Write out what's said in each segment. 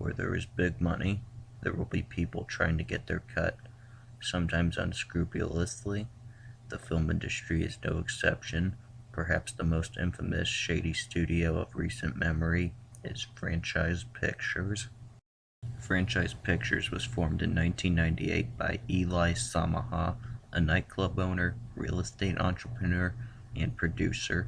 Where there is big money, there will be people trying to get their cut, sometimes unscrupulously. The film industry is no exception. Perhaps the most infamous shady studio of recent memory is Franchise Pictures. Franchise Pictures was formed in 1998 by Eli Samaha, a nightclub owner, real estate entrepreneur, and producer,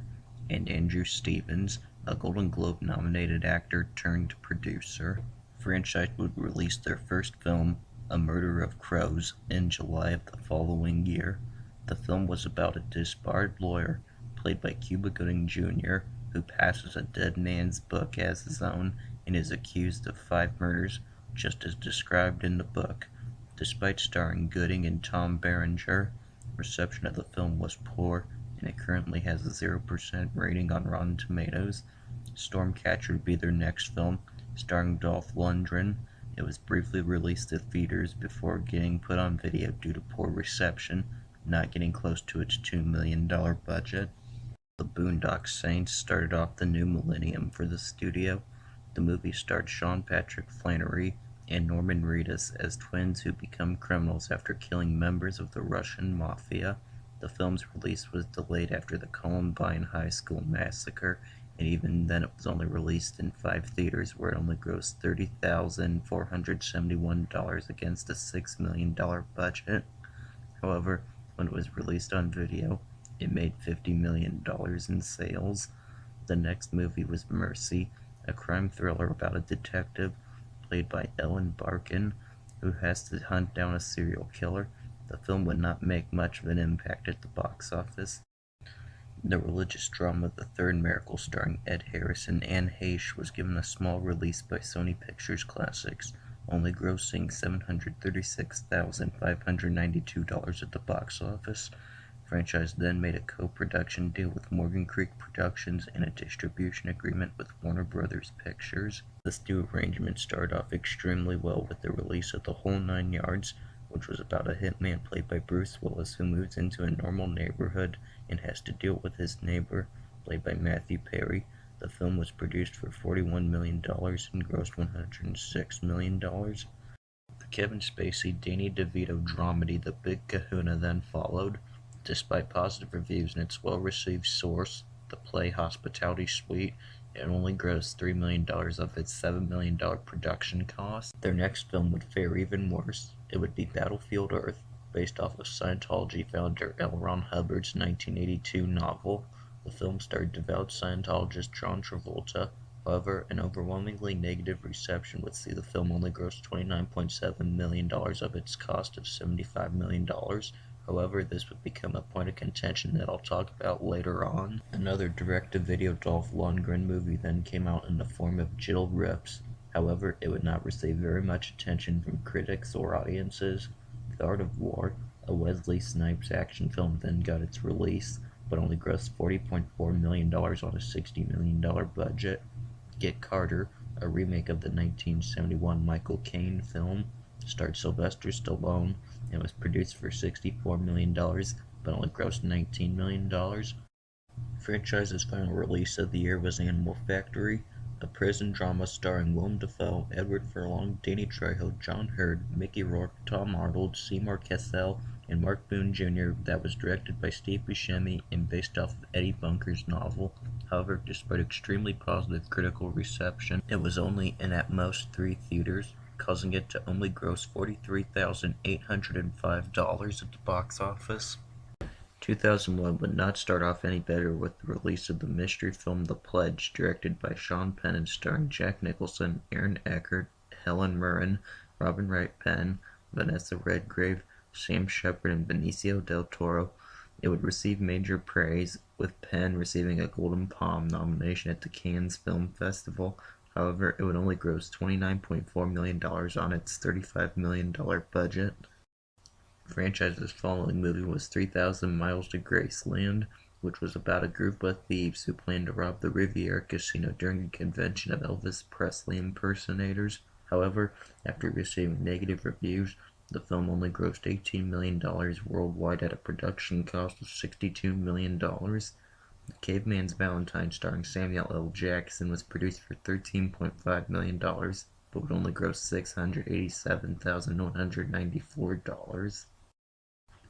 and Andrew Stevens, a Golden Globe nominated actor turned producer. Franchise would release their first film, A Murder of Crows, in July of the following year. The film was about a disbarred lawyer, played by Cuba Gooding Jr., who passes a dead man's book as his own and is accused of 5 murders, just as described in the book. Despite starring Gooding and Tom Berenger, reception of the film was poor, and it currently has a 0% rating on Rotten Tomatoes. Stormcatcher would be their next film, starring Dolph Lundgren. It was briefly released at theaters before getting put on video due to poor reception, not getting close to its $2 million budget. The Boondock Saints started off the new millennium for the studio. The movie starred Sean Patrick Flanery and Norman Reedus as twins who become criminals after killing members of the Russian mafia. The film's release was delayed after the Columbine High School massacre, and even then it was only released in 5 theaters, where it only grossed $30,471 against a $6 million budget. However, when it was released on video, it made $50 million in sales. The next movie was Mercy, a crime thriller about a detective, played by Ellen Barkin, who has to hunt down a serial killer. The film would not make much of an impact at the box office. The religious drama The Third Miracle, starring Ed Harris and Anne Heche, was given a small release by Sony Pictures Classics, only grossing $736,592 at the box office. Franchise then made a co-production deal with Morgan Creek Productions and a distribution agreement with Warner Brothers Pictures. This new arrangement started off extremely well with the release of The Whole Nine Yards, which was about a hitman played by Bruce Willis who moves into a normal neighborhood and has to deal with his neighbor, played by Matthew Perry. The film was produced for $41 million and grossed $106 million. The Kevin Spacey-Danny DeVito dramedy The Big Kahuna then followed. Despite positive reviews in its well-received source, the play Hospitality Suite, it only grossed $3 million of its $7 million production cost. Their next film would fare even worse. It would be Battlefield Earth, based off of Scientology founder L. Ron Hubbard's 1982 novel. The film starred devout Scientologist John Travolta. However, an overwhelmingly negative reception would see the film only gross $29.7 million of its cost of $75 million. However, this would become a point of contention that I'll talk about later on. Another direct-to-video Dolph Lundgren movie then came out in the form of Jill Rips. However, it would not receive very much attention from critics or audiences. The Art of War, a Wesley Snipes action film, then got its release, but only grossed $40.4 million on a $60 million budget. Get Carter, a remake of the 1971 Michael Caine film, starred Sylvester Stallone and was produced for $64 million, but only grossed $19 million. Franchise's final release of the year was Animal Factory, a prison drama starring Willem Dafoe, Edward Furlong, Danny Trejo, John Hurd, Mickey Rourke, Tom Arnold, Seymour Cassell, and Mark Boone Jr. that was directed by Steve Buscemi and based off of Eddie Bunker's novel. However, despite extremely positive critical reception, it was only in at most 3 theaters, causing it to only gross $43,805 at the box office. 2001 would not start off any better with the release of the mystery film The Pledge, directed by Sean Penn and starring Jack Nicholson, Aaron Eckhart, Helen Mirren, Robin Wright Penn, Vanessa Redgrave, Sam Shepard, and Benicio del Toro. It would receive major praise, with Penn receiving a Golden Palm nomination at the Cannes Film Festival. However, it would only gross $29.4 million on its $35 million budget. Franchise's following movie was 3,000 Miles to Graceland, which was about a group of thieves who planned to rob the Riviera Casino during a convention of Elvis Presley impersonators. However, after receiving negative reviews, the film only grossed $18 million worldwide at a production cost of $62 million. The Caveman's Valentine, starring Samuel L. Jackson, was produced for $13.5 million, but would only gross $687,194.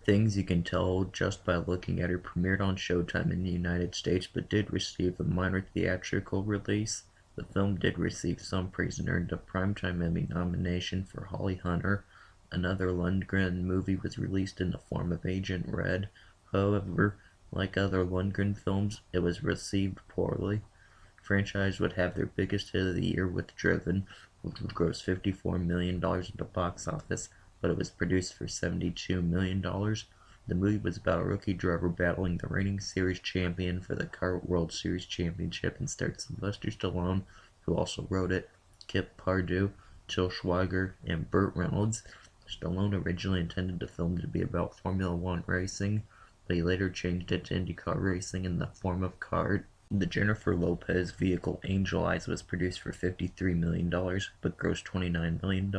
Things You Can Tell Just by Looking at Her premiered on Showtime in the United States, but did receive a minor theatrical release. The film did receive some praise and earned a Primetime Emmy nomination for Holly Hunter. Another Lundgren movie was released in the form of Agent Red. However, like other Lundgren films, it was received poorly. The franchise would have their biggest hit of the year with Driven, which would gross $54 million at the box office, but it was produced for $72 million. The movie was about a rookie driver battling the reigning series champion for the Kart World Series Championship and starred Sylvester Stallone, who also wrote it, Kip Pardue, Till Schweiger, and Burt Reynolds. Stallone originally intended the film to be about Formula One racing, but he later changed it to IndyCar racing in the form of kart. The Jennifer Lopez vehicle Angel Eyes was produced for $53 million, but grossed $29 million.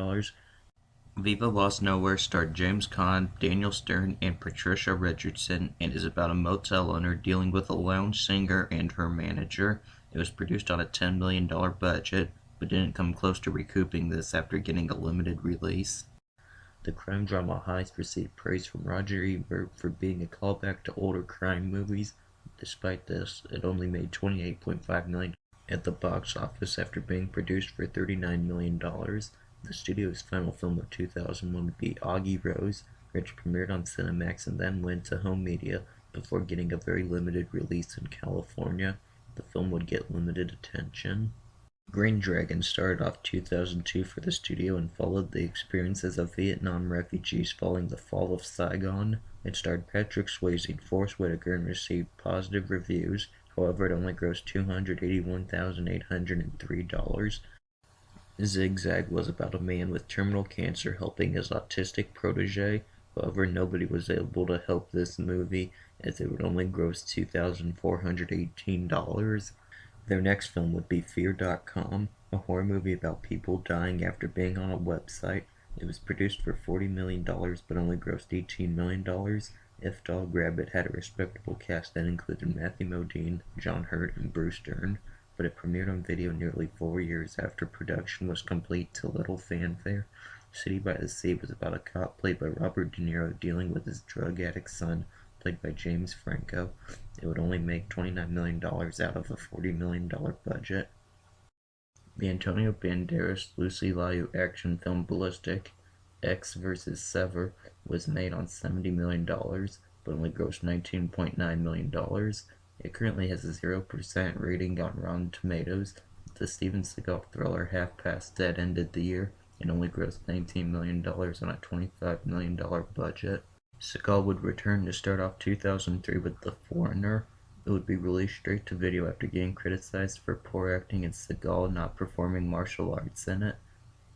Viva Lost Nowhere starred James Caan, Daniel Stern, and Patricia Richardson, and is about a motel owner dealing with a lounge singer and her manager. It was produced on a $10 million budget, but didn't come close to recouping this after getting a limited release. The crime drama Heist received praise from Roger Ebert for being a callback to older crime movies. Despite this, it only made $28.5 million at the box office after being produced for $39 million. The studio's final film of 2001 would be Augie Rose, which premiered on Cinemax and then went to home media before getting a very limited release in California. The film would get limited attention. Green Dragon started off 2002 for the studio and followed the experiences of Vietnam refugees following the fall of Saigon. It starred Patrick Swayze and Forest Whitaker and received positive reviews. However, it only grossed $281,803. Zigzag was about a man with terminal cancer helping his autistic protege. However, nobody was able to help this movie as it would only gross $2,418. Their next film would be Fear.com, a horror movie about people dying after being on a website. It was produced for $40 million but only grossed $18 million. If Dog Rabbit had a respectable cast that included Matthew Modine, John Hurt, and Bruce Dern, but it premiered on video nearly 4 years after production was complete to little fanfare. City by the Sea was about a cop played by Robert De Niro dealing with his drug addict son, played by James Franco. It would only make $29 million out of a $40 million budget. The Antonio Banderas Lucy Liu action film Ballistic X vs. Sever was made on $70 million, but only grossed $19.9 million. It currently has a 0% rating on Rotten Tomatoes. The Steven Seagal thriller Half Past Dead ended the year and only grossed $19 million on a $25 million budget. Seagal would return to start off 2003 with The Foreigner. It would be released straight to video after getting criticized for poor acting and Seagal not performing martial arts in it.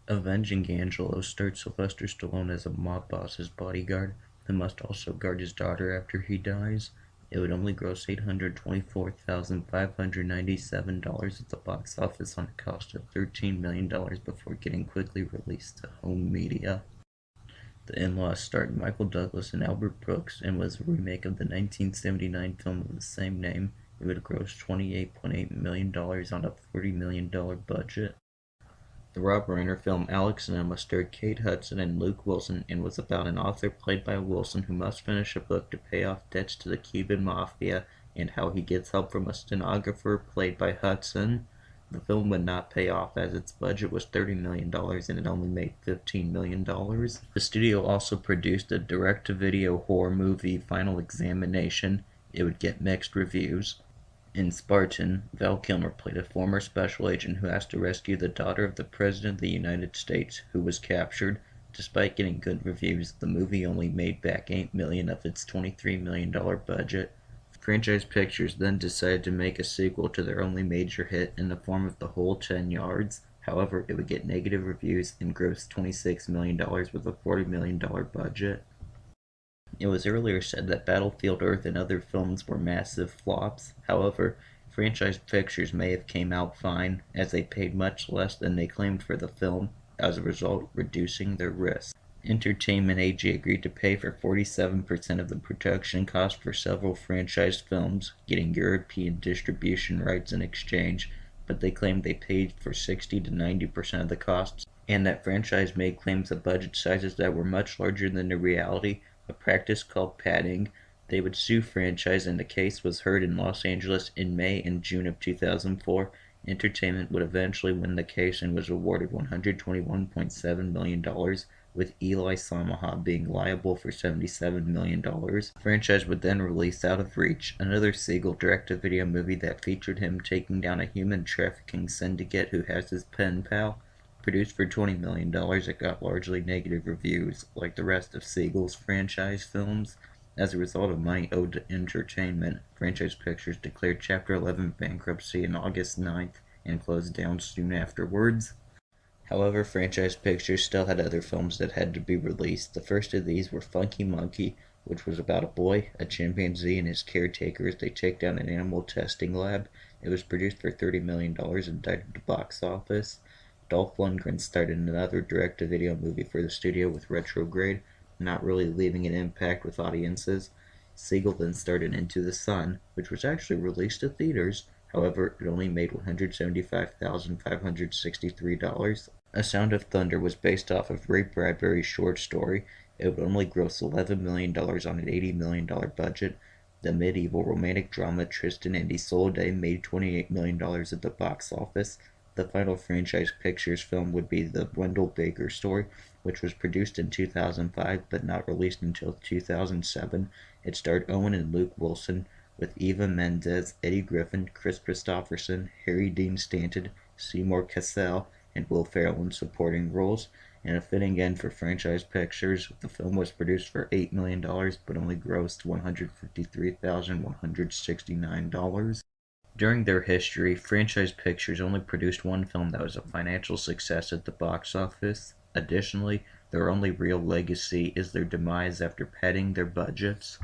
Avenging Angelo starred Sylvester Stallone as a mob boss's bodyguard who must also guard his daughter after he dies. It would only gross $824,597 at the box office on a cost of $13 million before getting quickly released to home media. The In-Laws starred Michael Douglas and Albert Brooks and was a remake of the 1979 film of the same name. It would gross $28.8 million on a $40 million budget. The Rob Reiner film Alex and Emma starred Kate Hudson and Luke Wilson and was about an author played by Wilson who must finish a book to pay off debts to the Cuban Mafia and how he gets help from a stenographer played by Hudson. The film would not pay off as its budget was $30 million and it only made $15 million. The studio also produced a direct-to-video horror movie, Final Examination. It would get mixed reviews. In Spartan, Val Kilmer played a former special agent who has to rescue the daughter of the President of the United States, who was captured. Despite getting good reviews, the movie only made back $8 million of its $23 million budget. Franchise Pictures then decided to make a sequel to their only major hit in the form of The Whole 10 Yards. However, it would get negative reviews and gross $26 million with a $40 million budget. It was earlier said that Battlefield Earth and other films were massive flops. However, Franchise Pictures may have came out fine, as they paid much less than they claimed for the film, as a result reducing their risk. Entertainment AG agreed to pay for 47% of the production cost for several franchise films, getting European distribution rights in exchange, but they claimed they paid for 60 to 90% of the costs, and that franchise made claims of budget sizes that were much larger than the reality, a practice called padding. They would sue franchise, and the case was heard in Los Angeles in May and June of 2004. Entertainment would eventually win the case and was awarded $121.7 million, with Eli Samaha being liable for $77 million. The franchise would then release Out of Reach, another Siegel direct-to-video movie that featured him taking down a human trafficking syndicate who has his pen pal. Produced for $20 million, it got largely negative reviews, like the rest of Siegel's franchise films. As a result of money owed to entertainment, Franchise Pictures declared Chapter 11 bankruptcy on August 9th and closed down soon afterwards. However, Franchise Pictures still had other films that had to be released. The first of these were Funky Munky, which was about a boy, a chimpanzee, and his caretaker as they take down an animal testing lab. It was produced for $30 million and died at the box office. Dolph Lundgren started another direct-to-video movie for the studio with Retrograde, not really leaving an impact with audiences. Siegel then started Into the Sun, which was actually released to theaters. However, it only made $175,563. A Sound of Thunder was based off of Ray Bradbury's short story. It would only gross $11 million on an $80 million budget. The medieval romantic drama Tristan and Isolde made $28 million at the box office. The final Franchise Pictures film would be the Rendell-Baker Story, which was produced in 2005 but not released until 2007. It starred Owen and Luke Wilson, with Eva Mendes, Eddie Griffin, Chris Christopherson, Harry Dean Stanton, Seymour Cassell, and Will Ferrell in supporting roles. And a fitting end for Franchise Pictures, the film was produced for $8 million but only grossed $153,169. During their history, Franchise Pictures only produced one film that was a financial success at the box office. Additionally, their only real legacy is their demise after padding their budgets.